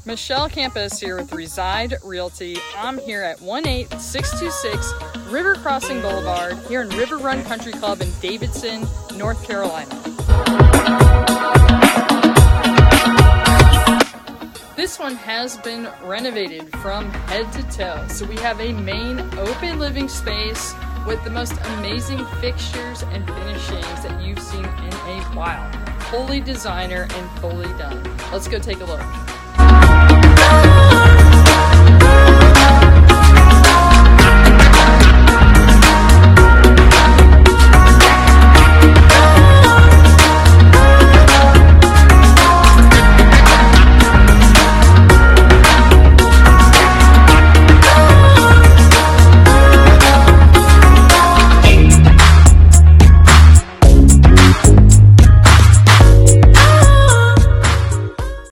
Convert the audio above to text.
Michelle Campos here with Reside Realty. I'm here at 18626 River Crossing Boulevard here in River Run Country Club in Davidson, North Carolina. This one has been renovated from head to toe. So we have a main open living space with the most amazing fixtures and finishings that you've seen in a while. Fully designer and fully done. Let's go take a look.